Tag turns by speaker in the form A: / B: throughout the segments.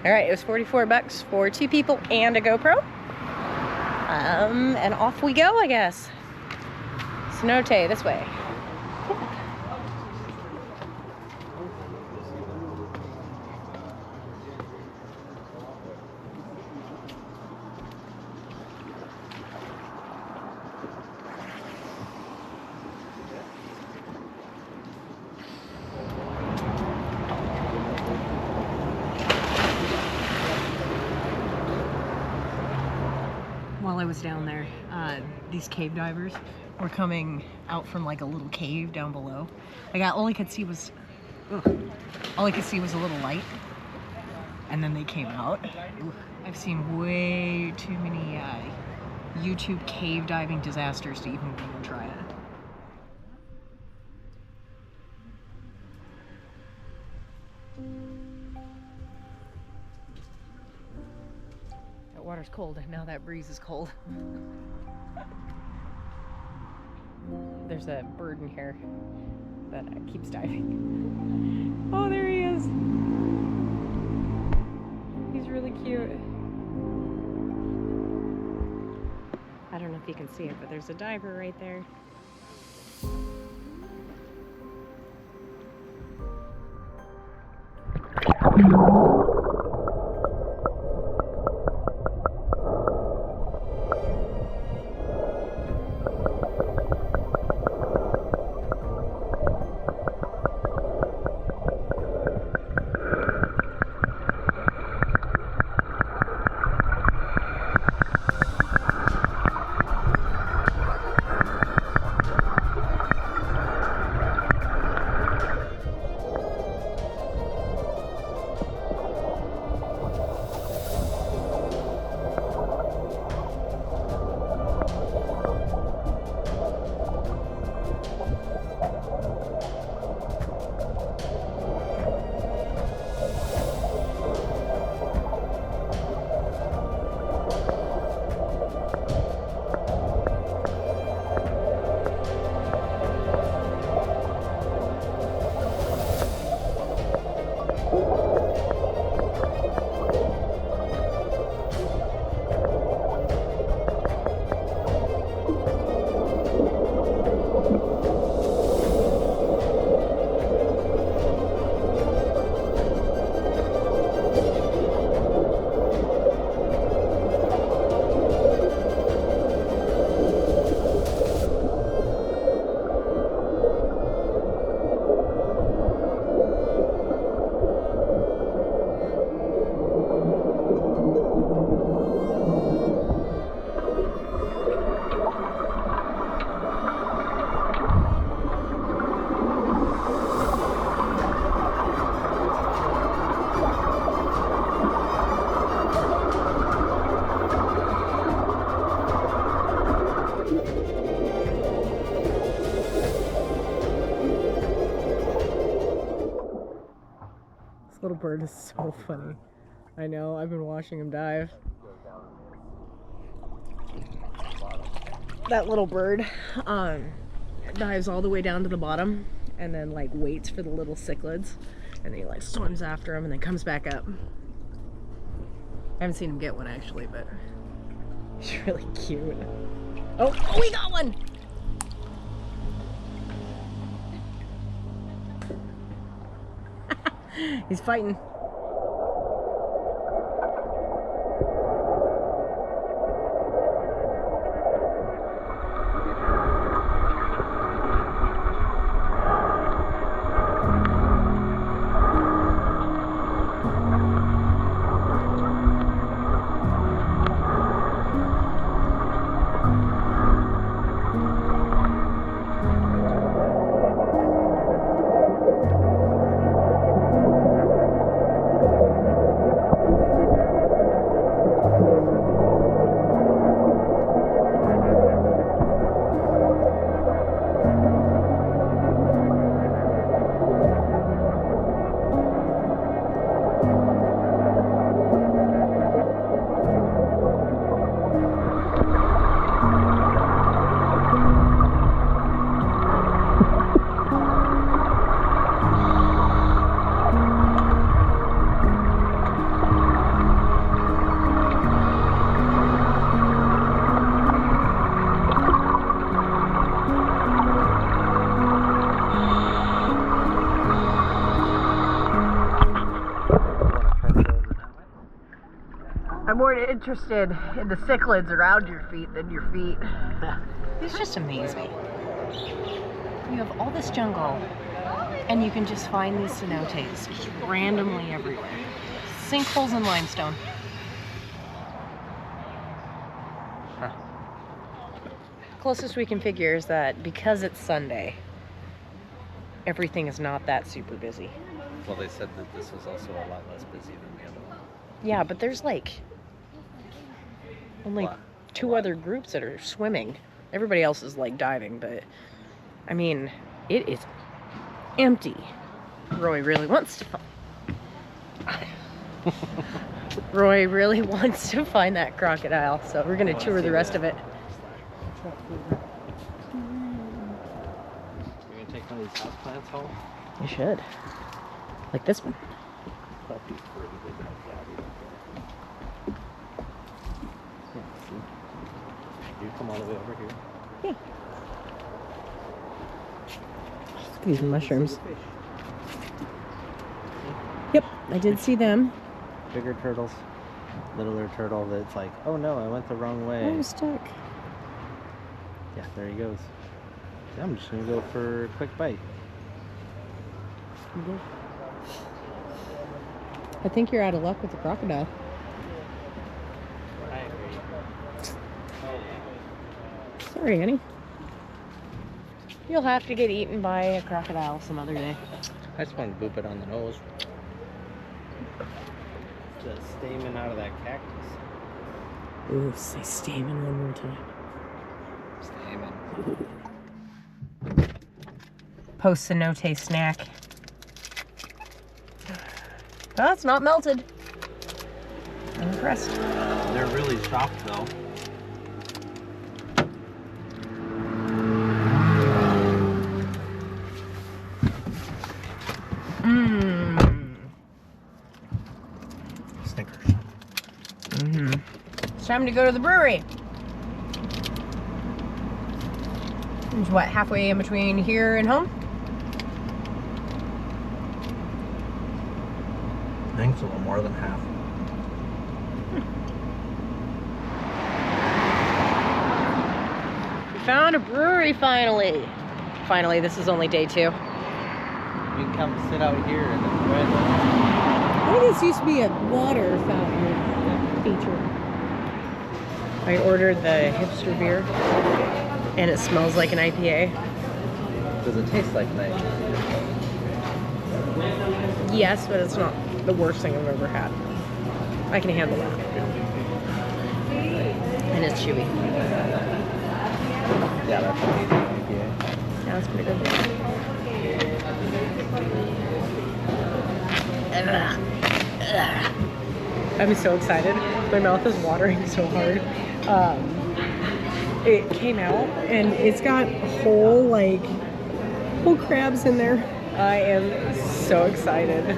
A: All right, it was 44 bucks for 2 people and a GoPro. And off we go, I guess. Cenote, this way. While I was down there, these cave divers were coming out from like a little cave down below. Like all I could see was a little light, and then they came out. I've seen way too many YouTube cave diving disasters to even go and try it. That water's cold, and now that breeze is cold. There's a bird in here that keeps diving. Oh, there he is. He's really cute. I don't know if you can see it, but there's a diver right there. Little bird is so funny. I know, I've been watching him dive. That little bird dives all the way down to the bottom and then like waits for the little cichlids, and then he like swims after him and then comes back up. I haven't seen him get one actually, but he's really cute. Oh, we got one! He's fighting. I'm more interested in the cichlids around your feet than your feet. It's just amazing. You have all this jungle, and you can just find these cenotes just randomly everywhere. Sinkholes and limestone. Huh. Closest we can figure is that because it's Sunday, everything is not that super busy.
B: Well, they said that this was also a lot less busy than the other one.
A: Yeah, but there's like only
B: What?
A: two other groups that are swimming. Everybody else is like diving, but I mean, it is empty. Roy really wants to Roy really wants to find that crocodile, so we're gonna tour the rest of it.
B: You're gonna take one of these houseplants home?
A: You should. Like this one.
B: Puppy fruit, they don't have that. Yeah, see? You come all the way over here.
A: Yeah. Look at these mushrooms. Yep, I did see them.
B: Bigger turtles, littler turtle that's like, oh no, I went the wrong way.
A: I'm stuck.
B: Yeah, there he goes. Yeah, I'm just gonna go for a quick bite.
A: I think you're out of luck with the crocodile.
B: I agree.
A: Sorry, honey. You'll have to get eaten by a crocodile some other day.
B: I just want to boop it on the nose. The stamen out of that cactus.
A: Ooh, say stamen one more time.
B: Stamen.
A: Post cenote snack. Oh, it's not melted. I'm impressed.
B: They're really soft though.
A: Mmm.
B: Snickers.
A: Mm-hmm. It's time to go to the brewery. It's what, halfway in between here and home?
B: I think it's a little more than half.
A: We found a brewery finally. Finally, this is only day 2.
B: You can come sit out here and enjoy the...
A: I think this used to be a water fountain feature. I ordered the hipster beer, and it smells like an IPA.
B: Does it taste like night?
A: Yes, but it's not the worst thing I've ever had. I can handle that. And it's chewy.
B: Yeah, that's amazing IPA.
A: Yeah, that's pretty good. I'm so excited. My mouth is watering so hard. It came out and it's got whole crabs in there. I am so excited.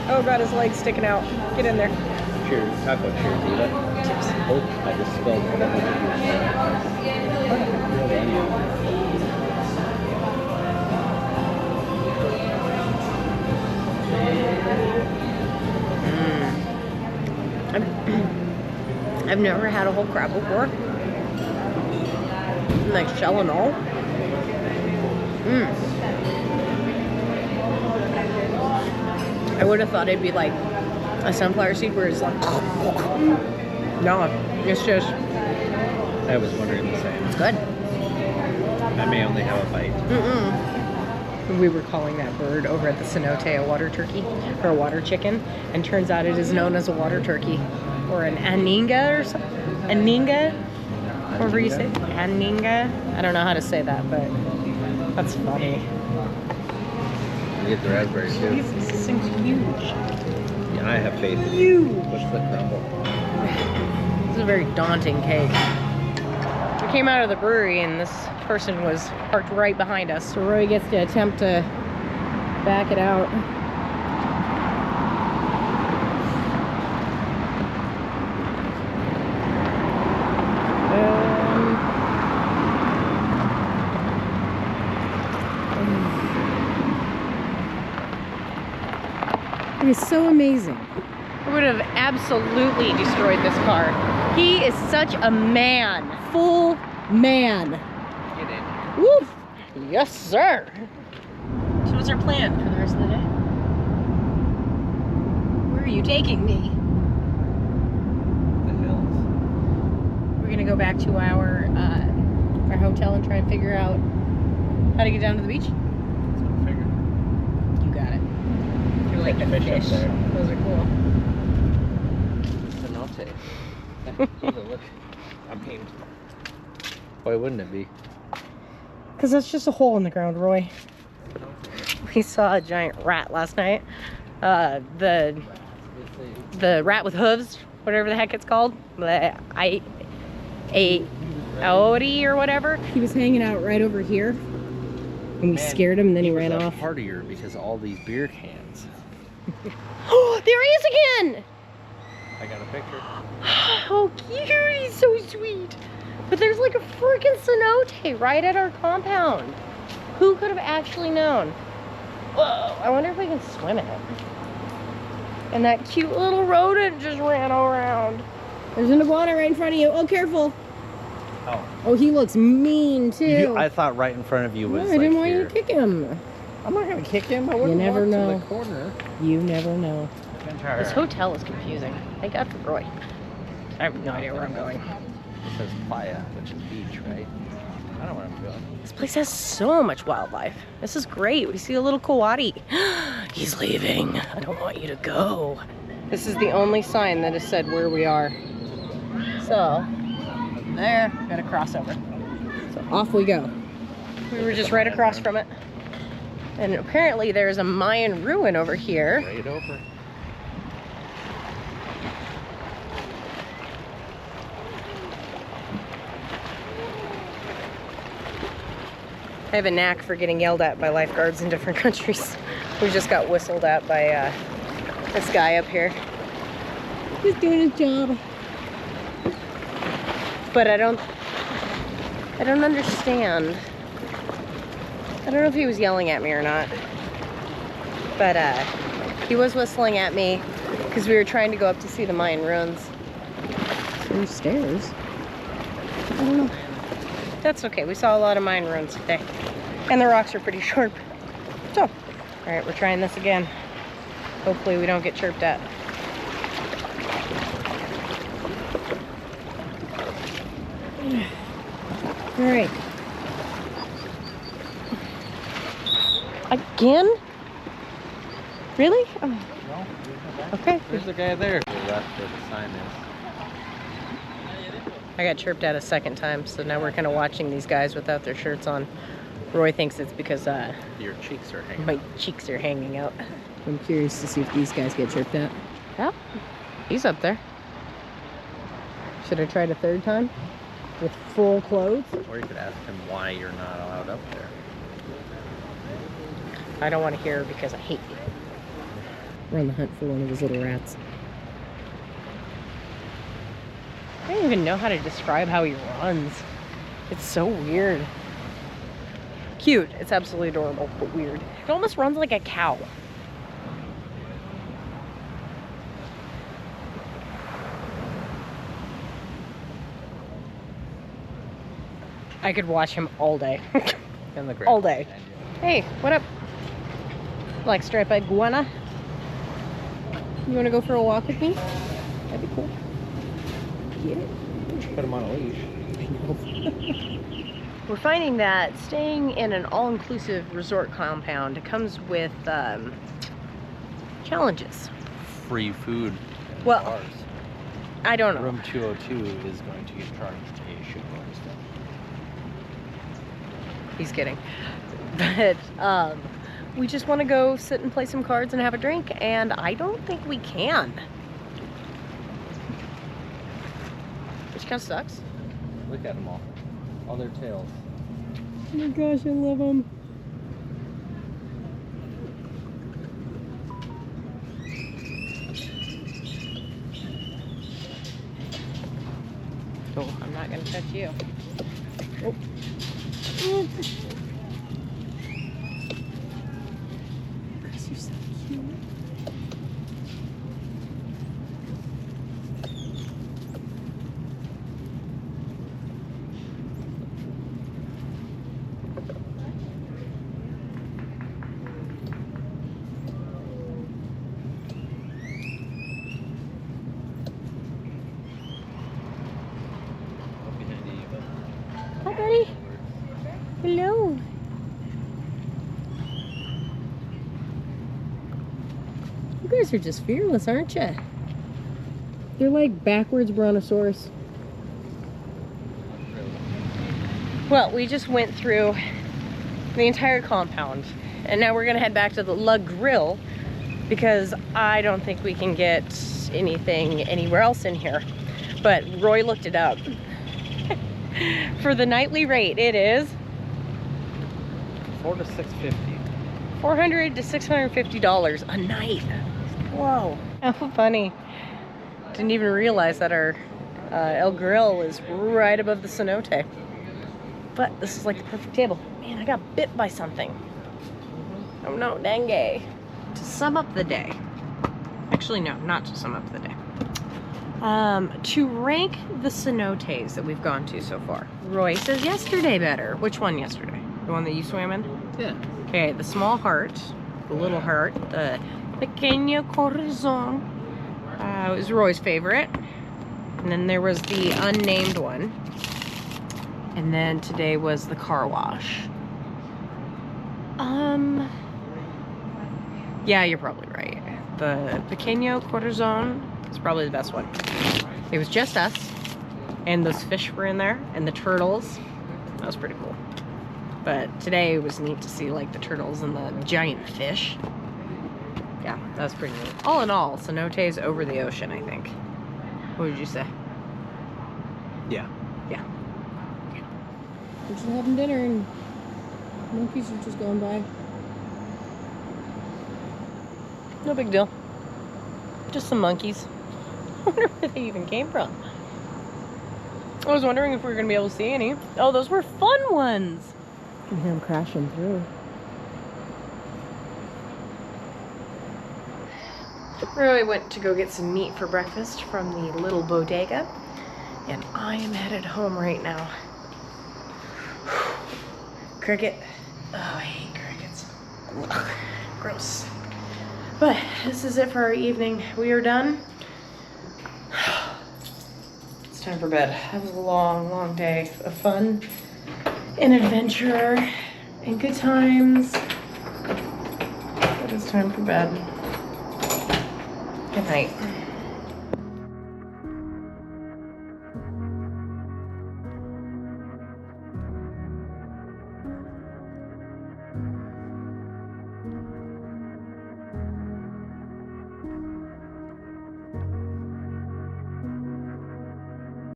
A: Oh god, his leg's sticking out. Get in there.
B: Cheers. Taco cheers, Eva.
A: Cheers.
B: Oh, I just spilled whatever
A: I've never had a whole crab before. Nice shell and all. I would have thought it'd be like a sunflower seed where it's like... No, it's just...
B: I was wondering the same.
A: It's good.
B: I may only have a bite.
A: We were calling that bird over at the cenote a water turkey, or a water chicken, and turns out it is known as a water turkey, or an aninga or something. Aninga? However you say it. Aninga? I don't know how to say that, but that's funny.
B: You get the raspberry too.
A: Jesus, this thing's huge.
B: Yeah, I have faith in
A: Huge.
B: you. Push the crumble.
A: This is a very daunting cake. We came out of the brewery and this person was parked right behind us, so Roy gets to attempt to back it out. It is so amazing I would have absolutely destroyed this car. He is such a man. Full man.
B: Get in.
A: Woof! Yes, sir. So what's our plan for the rest of the day? Where are you taking me?
B: The hills.
A: We're gonna go back to our hotel and try and figure out how to get down to the beach.
B: That's what I figured.
A: You got it. You're like the
B: Fish up
A: fish.
B: there.
A: Those are cool.
B: Cenote. Look. I mean, why wouldn't it be?
A: Because that's just a hole in the ground, Roy. We saw a giant rat last night. The rat with hooves, whatever the heck it's called. The Audi or whatever. He was hanging out right over here. And we scared him and then he ran off.
B: Partier because of all these beer cans.
A: Oh, there he is again!
B: I got a picture.
A: How cute, he's so sweet. But there's like a freaking cenote right at our compound. Who could have actually known? Whoa, I wonder if we can swim in it. And that cute little rodent just ran around. There's an iguana right in front of you. Oh, careful.
B: Oh.
A: Oh, he looks mean too.
B: I thought right in front of you was
A: No, I didn't
B: like
A: want you
B: here.
A: to kick him.
B: I'm not gonna kick him. I wouldn't
A: never
B: walk
A: know.
B: to the corner.
A: You never know.
B: Ventura.
A: This hotel is confusing. Thank God for Roy. I have no idea where I'm going.
B: It says playa, which is beach, right? I don't know where I'm going.
A: This place has so much wildlife. This is great. We see a little coati. He's leaving. I don't want you to go. This is the only sign that has said where we are. So, there, got a crossover. So off we go. We were just right across from it. And apparently there's a Mayan ruin over here.
B: Right over.
A: I have a knack for getting yelled at by lifeguards in different countries. We just got whistled at by this guy up here. He's doing his job. But I don't understand. I don't know if he was yelling at me or not. But he was whistling at me because we were trying to go up to see the Mayan ruins. There's stairs. I don't know. That's okay. We saw a lot of Mayan ruins today. And the rocks are pretty sharp. So, all right, we're trying this again. Hopefully we don't get chirped at. All right. Again? Really? Oh.
B: No,
A: Okay.
B: there's the guy there. To the left where the sign is.
A: I got chirped at a second time, so now we're kind of watching these guys without their shirts on. Roy thinks it's because
B: Your cheeks are hanging.
A: my cheeks are hanging out. I'm curious to see if these guys get chirped at. Yeah, he's up there. Should I try it a third time? With full clothes?
B: Or you could ask him why you're not allowed up there.
A: I don't want to hear because I hate you. We're on the hunt for one of those little rats. I don't even know how to describe how he runs. It's so weird. Cute. It's absolutely adorable, but weird. It almost runs like a cow. I could watch him all day.
B: In the great
A: All day. Hey, what up? Like striped iguana? You want to go for a walk with me? That'd be cool. Get it.
B: Put him on a leash.
A: We're finding that staying in an all-inclusive resort compound comes with challenges.
B: Free food. And
A: Well,
B: bars.
A: I don't know.
B: Room 202 is going to get charged a shitload of stuff.
A: He's kidding. But we just want to go sit and play some cards and have a drink, and I don't think we can. Which kind of sucks.
B: Look at them all their tails.
A: Oh my gosh, I love them. Oh, I'm not gonna touch you. Oh. You're so cute. You guys are just fearless, aren't you? You're like backwards brontosaurus. Well, we just went through the entire compound, and now we're gonna head back to the La Grill because I don't think we can get anything anywhere else in here. But Roy looked it up. For the nightly rate, it is
B: $400 to $650.
A: $400 to $650 a night. Whoa, how funny. Didn't even realize that our El Grill is right above the cenote. But this is like the perfect table. Man, I got bit by something. Oh no, dengue. To sum up the day. Actually, no, not to sum up the day. To rank the cenotes that we've gone to so far. Roy says yesterday better. Which one yesterday? The one that you swam in?
B: Yeah.
A: Okay, the small heart, the little heart, the Pequeño Corazón was Roy's favorite. And then there was the unnamed one. And then today was the car wash. Yeah, you're probably right. The Pequeño Corazón is probably the best one. It was just us, and those fish were in there, and the turtles. That was pretty cool. But today it was neat to see like the turtles and the giant fish. Yeah, that was pretty neat. All in all, cenotes over the ocean, I think. What would you say?
B: Yeah.
A: Yeah. We're just having dinner and monkeys are just going by. No big deal. Just some monkeys. I wonder where they even came from. I was wondering if we were going to be able to see any. Oh, those were fun ones. You can hear them crashing through. Roy went to go get some meat for breakfast from the little bodega. And I am headed home right now. Cricket. Oh, I hate crickets. Ugh, gross. But this is it for our evening. We are done. It's time for bed. That was a long, long day of fun and adventure and good times. It is time for bed. Good night.